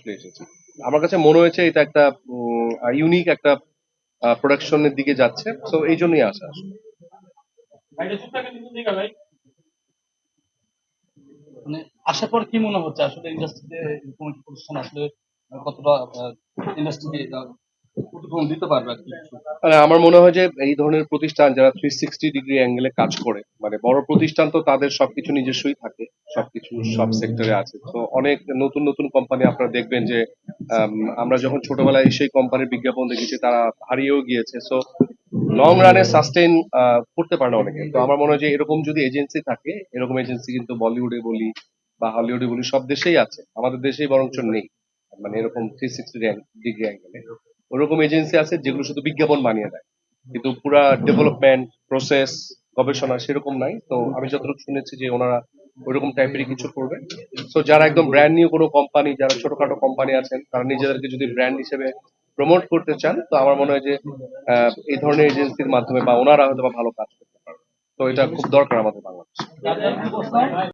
ঘুরতে এসেছি। আমার কাছে মনে হয়েছে এটা একটা ইউনিক একটা প্রোডাকশনের দিকে যাচ্ছে, তো এই জন্যই আসা আসলে। মানে আসার পর কি মনে হচ্ছে আসলে ইন্ডাস্ট্রিতে এরকম একটা প্রতিষ্ঠান আসলে কতটা ইন্ডাস্ট্রিকে প্রতিফলন দিতে পারবে আর কি? মানে আমার মনে হয় যে এই ধরনের প্রতিষ্ঠান যারা 360 ডিগ্রি অ্যাঙ্গেলে কাজ করে, মানে বড় প্রতিষ্ঠান তো তাদের সবকিছু নিজস্বই থাকে, সবকিছু সব সেক্টরে আছে। তো অনেক নতুন নতুন কোম্পানি আপনারা দেখবেন যে আমরা যখন ছোটবেলায় সেই কোম্পানির বিজ্ঞাপন দেখেছি তারা হারিয়েও গিয়েছে। সো লং রানে সাস্টেইন করতে পারে না অনেকে। তো আমার মনে হয় যে এরকম যদি এজেন্সি থাকে, এরকম এজেন্সি কিন্তু বলিউডে বলি বা হলিউডে বলি সব দেশেই আছে, আমাদের দেশেই বরঞ্চ নেই। মানে এরকম 360 ডিগ্রি অ্যাঙ্গেলে ওরকম এজেন্সি আছে যেগুলো শুধু বিজ্ঞাপন বানিয়ে দেয়, কিন্তু পুরা ডেভেলপমেন্ট প্রসেস গবেষণা সেরকম নাই। তো আমি যতটুকু শুনেছি যে ওনারা ওইরকম টাইপেরই কিছু করবে। সো যারা একদম ব্র্যান্ড নিউ কোনো কোম্পানি, যারা ছোটখাটো কোম্পানি আছেন, তারা নিজেদেরকে যদি ব্র্যান্ড হিসেবে প্রমোট করতে চান, তো আমার মনে হয় যে এই ধরনের এজেন্সির মাধ্যমে বা ওনারা হয়তো বা ভালো কাজ করতে পারবে। তো এটা খুব দরকার আমাদের বাংলাদেশে।